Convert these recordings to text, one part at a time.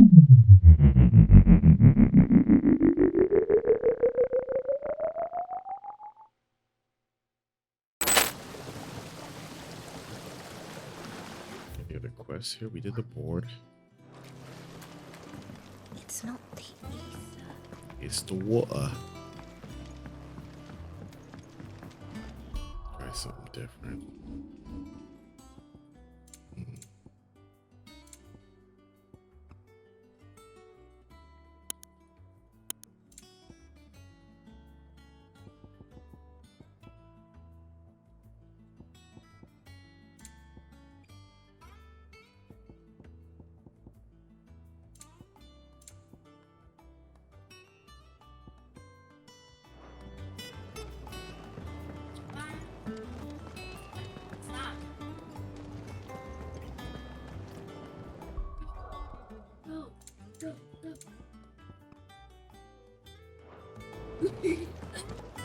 Any other quests here? We did the board. It's not the ether. It's the water. Try something different.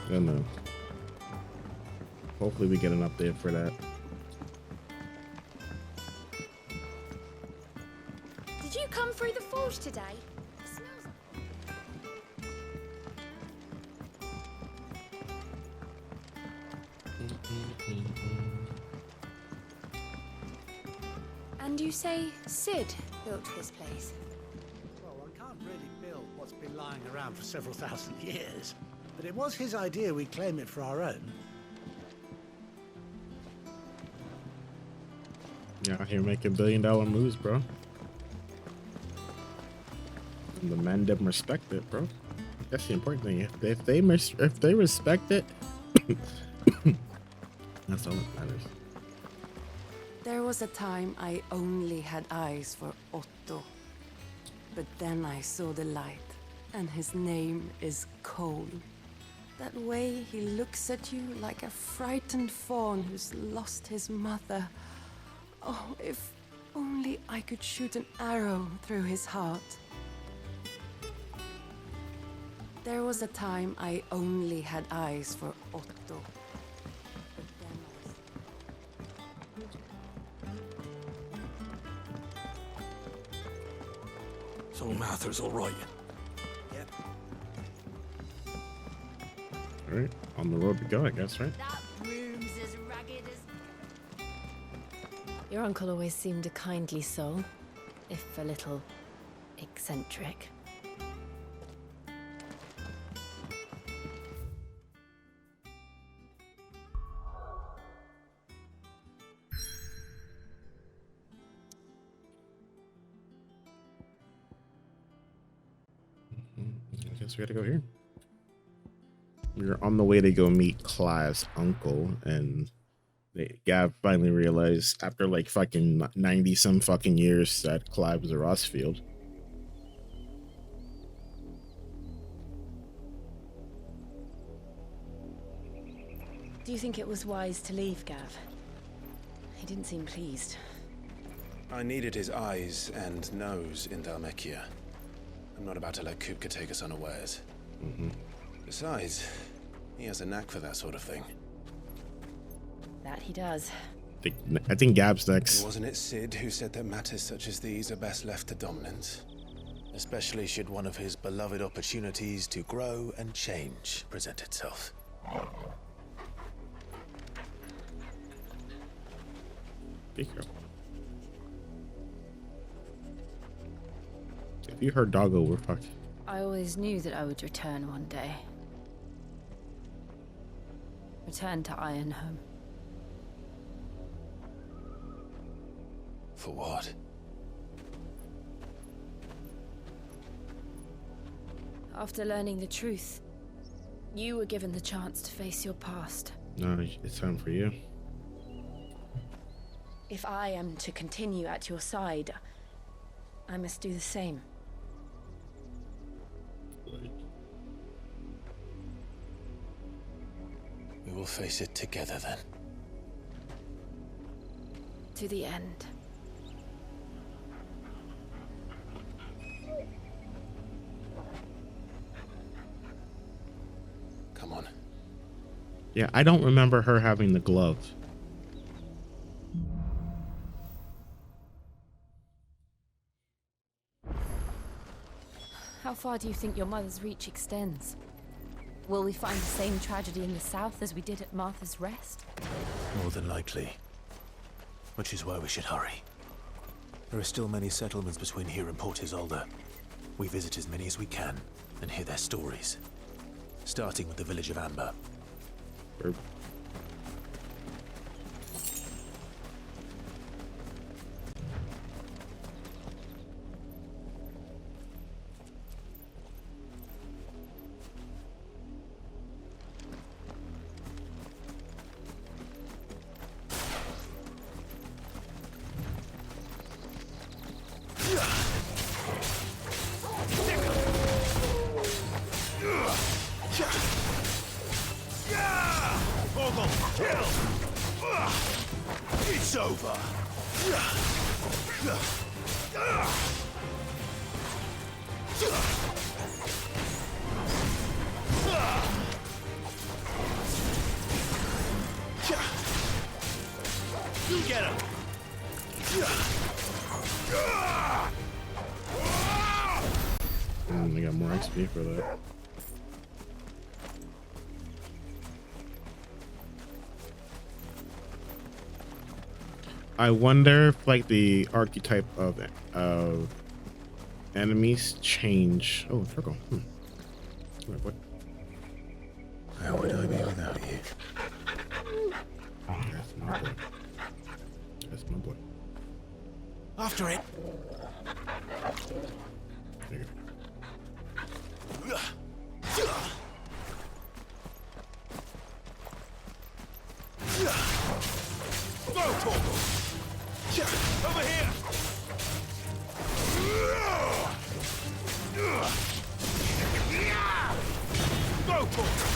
I don't know. Hopefully we get an update for that. Did you come through the forge today? It smells. And you say Sid built his place? Well, I can't really build what's been lying around for several thousand years. But it was his idea we claim it for our own. Yeah, out here making billion-dollar moves, bro. And the men them respect it, bro. That's the important thing. If they respect it, that's all that matters. There was a time I only had eyes for Otto. But then I saw the light, and his name is Cole. That way he looks at you like a frightened fawn who's lost his mother. Oh, if only I could shoot an arrow through his heart. There was a time I only had eyes for Otto. But then So Mather's all right. Yep. All right, on the road to go, I guess, right? That room's as ragged as... Your uncle always seemed a kindly soul, if a little eccentric. I guess we gotta go here. We're on the way to go meet Clive's uncle, and Gav finally realized after like fucking 90 some fucking years that Clive was a Rossfield. Do you think it was wise to leave, Gav? He didn't seem pleased. I needed his eyes and nose in Dhalmekia. I'm not about to let Kupka take us unawares. Besides, he has a knack for that sort of thing. That he does. I think Gab's next. Wasn't it Sid who said that matters such as these are best left to dominance? Especially should one of his beloved opportunities to grow and change present itself. Be careful. If you heard doggo, we're fucked. I always knew that I would return one day. Return to Ironhome. For what? After learning the truth, you were given the chance to face your past. No, it's time for you. If I am to continue at your side, I must do the same. We will face it together then. To the end. Come on. Yeah, I don't remember her having the glove. How far do you think your mother's reach extends? Will we find the same tragedy in the south as we did at Martha's Rest? More than likely. Which is why we should hurry. There are still many settlements between here and Port Isolde. We visit as many as we can and hear their stories. Starting with the village of Amber. Burp. It's over. You get him. I got more XP for that. I wonder if like the archetype of enemies change. Oh, circle. Wait, what? How would I be without you? That's my boy. That's my boy. After it. There you go. Go, Torgal! Over here! Go, Torgal!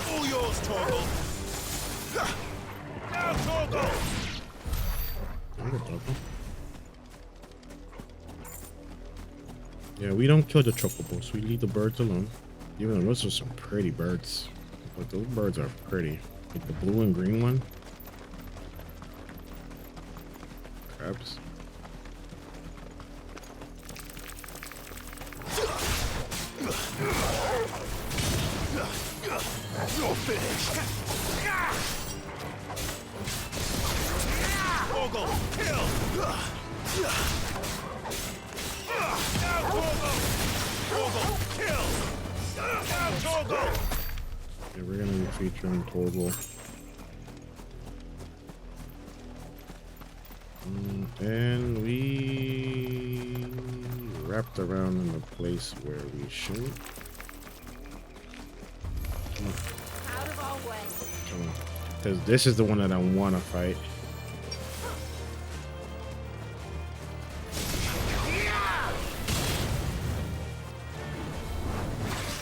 All yours, Torgal! Now, Torgal! Yeah, we don't kill the chocobos. We leave the birds alone. Even though those are some pretty birds. Like those birds are pretty. Like the blue and green one. Crabs. You're finished! Torgal, kill! Now, Torgal! Torgal, kill! Now, Torgal! Yeah, we're gonna be featuring Torgal. And we wrapped around in the place where we should. Out of our way. Because this is the one that I want to fight.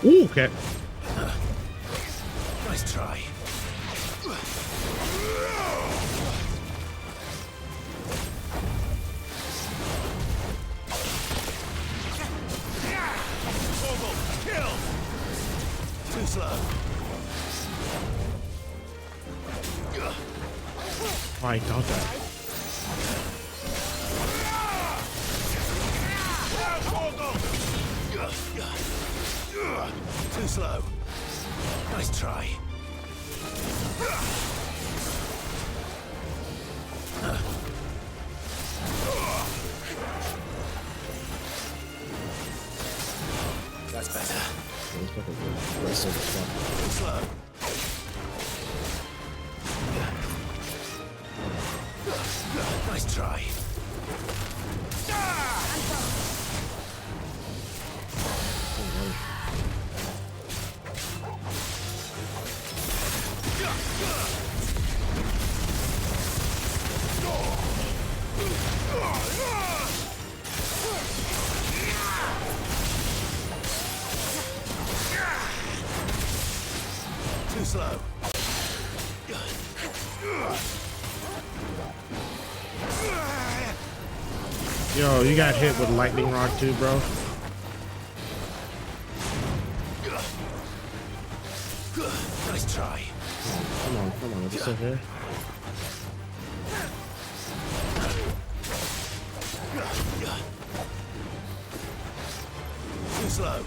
Ooh, okay. Nice try. Torgal, kill! Too slow. Oh, I got that. Too slow. Nice try. That's better. Looks like a good aggressive fuck. Too slow. Nice try. Too slow. Yo, you got hit with lightning rod too, bro. Nice try. Come on, is this okay? Too slow.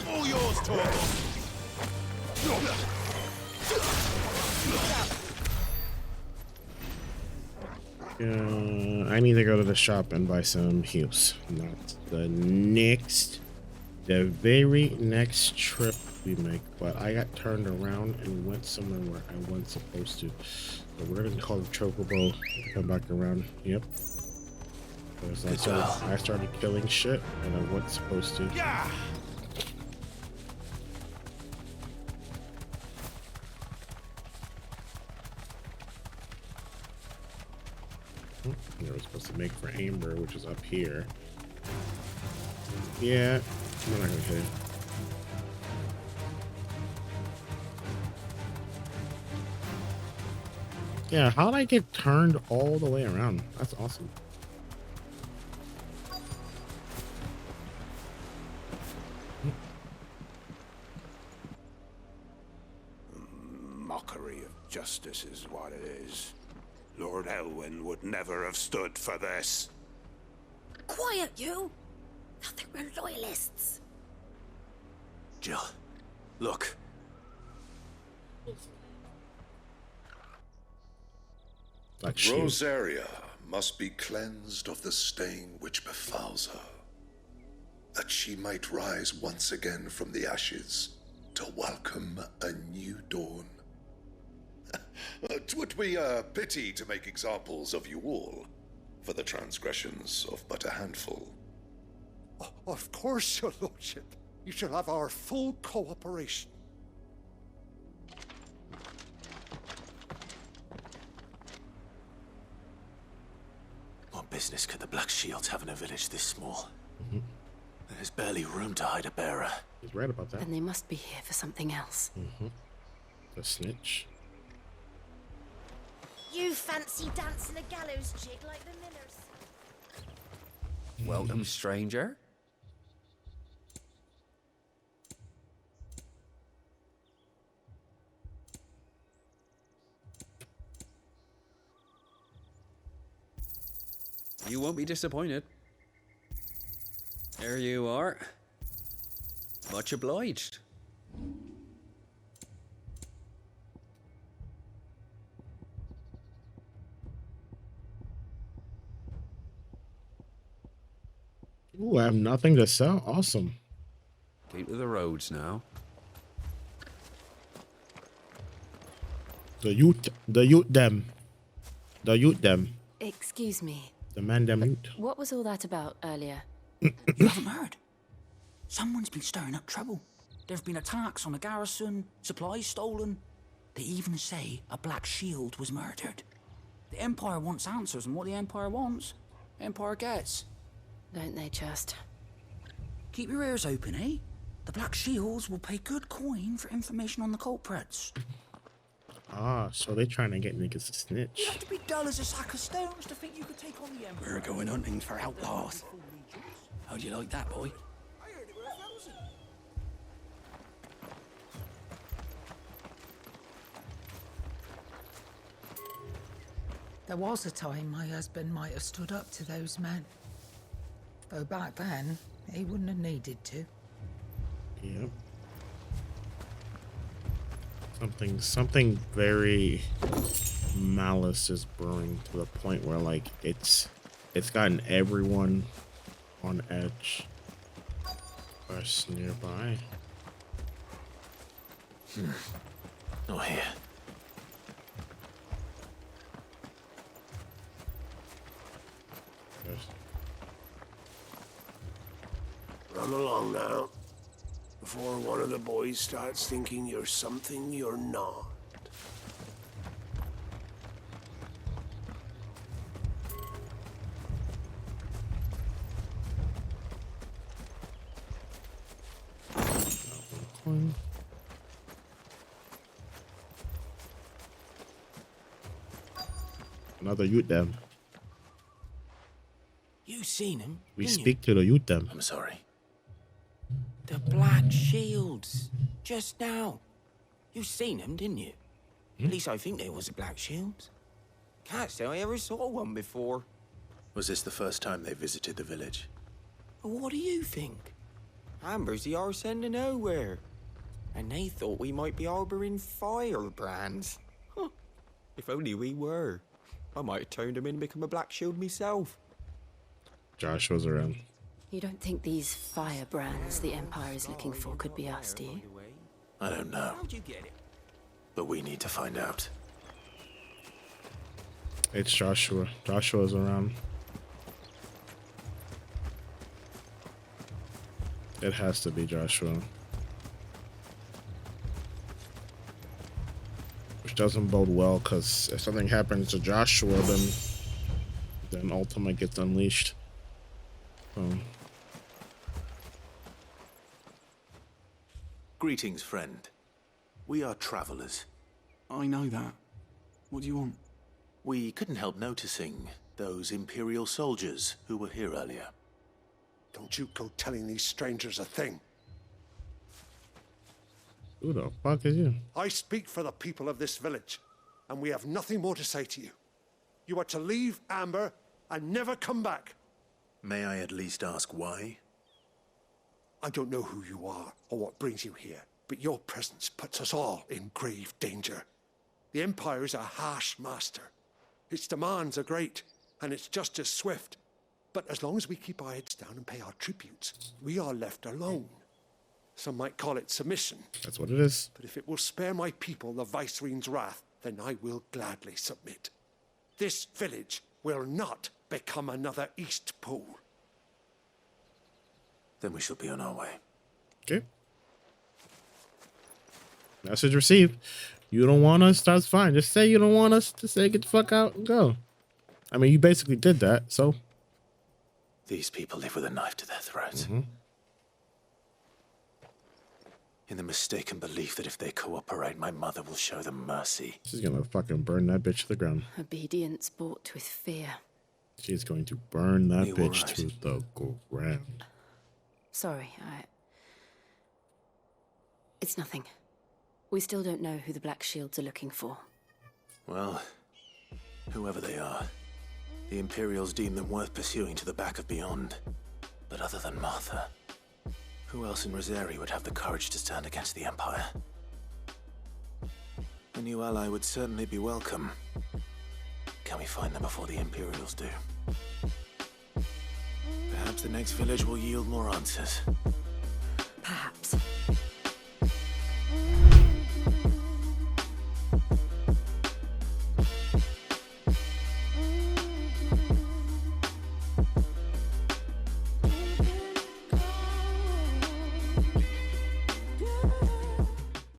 All yours, Torvald. I need to go to the shop and buy some heals. Not the very next trip we make. But I got turned around and went somewhere where I wasn't supposed to. So we're gonna call the chocobo to come back around. Yep. Because I started killing shit and I wasn't supposed to. Yeah. I was supposed to make for Amber, which is up here. Yeah, we're not gonna hit it. Yeah, how did I get turned all the way around? That's awesome. Mockery of justice is what it is. Lord Elwyn would never have stood for this. Quiet, you! I think we're loyalists. Jill, look. Like shield. Rosaria must be cleansed of the stain which befouls her, that she might rise once again from the ashes to welcome a new dawn. 'Twould be a pity to make examples of you all, for the transgressions of but a handful. Of course, your lordship. You shall have our full cooperation. What business could the Black Shields have in a village this small? There's barely room to hide a bearer. He's right about that. Then they must be here for something else. The snitch. You fancy dancing a gallows jig like the millers. Welcome, stranger. You won't be disappointed. There you are. Much obliged. Ooh, I have nothing to sell. Awesome. Keep to the roads now. The youth them. Excuse me. The man them youth. What was all that about earlier? You haven't heard? Someone's been stirring up trouble. There have been attacks on the garrison, supplies stolen. They even say a Black Shield was murdered. The Empire wants answers, and what the Empire wants, Empire gets. Don't they just? Keep your ears open, eh? The Black Shields will pay good coin for information on the culprits. Ah, so they're trying to get niggas to snitch. You have to be dull as a sack of stones to think you could take on the Empire. We're going hunting for outlaws. How do you like that, boy? I heard it were 1,000. There was a time my husband might have stood up to those men. Though back then, he wouldn't have needed to. Yep. Something very malice is brewing to the point where like it's gotten everyone on edge. Quest nearby. Not here. Come along now, before one of the boys starts thinking you're something you're not. Another youth them. You seen him? We didn't speak to the youth them. I'm sorry. The Black Shields. Just now. You seen them, didn't you? At least I think they was the Black Shields. Can't say I ever saw one before. Was this the first time they visited the village? What do you think? Amber's the arse end of nowhere. And they thought we might be harboring firebrands. Huh. If only we were. I might have turned them in and become a Black Shield myself. Joshua's around. You don't think these firebrands the Empire is looking for could be us, do you? I don't know. How'd you get it? But we need to find out. It's Joshua. Joshua's around. It has to be Joshua. Which doesn't bode well, because if something happens to Joshua, then Ultima gets unleashed. Greetings, friend. We are travelers. I know that. What do you want? We couldn't help noticing those Imperial soldiers who were here earlier. Don't you go telling these strangers a thing. Who the fuck is you? I speak for the people of this village, and we have nothing more to say to you. You are to leave Amber and never come back. May I at least ask why? I don't know who you are or what brings you here, but your presence puts us all in grave danger. The Empire is a harsh master. Its demands are great, and its justice swift. But as long as we keep our heads down and pay our tributes, we are left alone. Some might call it submission. That's what it is. But if it will spare my people the Viceroy's wrath, then I will gladly submit. This village will not become another East Pool. Then we shall be on our way. Okay. Message received. You don't want us? That's fine. Just say you don't want us. Just say get the fuck out and go. I mean, you basically did that, so. These people live with a knife to their throat. In the mistaken belief that if they cooperate, my mother will show them mercy. She's gonna fucking burn that bitch to the ground. Obedience bought with fear. She's going to burn that You bitch right. to the ground. Sorry, It's nothing. We still don't know who the Black Shields are looking for. Well, whoever they are, the Imperials deem them worth pursuing to the back of beyond. But other than Martha, who else in Rosari would have the courage to stand against the Empire? A new ally would certainly be welcome. Can we find them before the Imperials do? Perhaps the next village will yield more answers.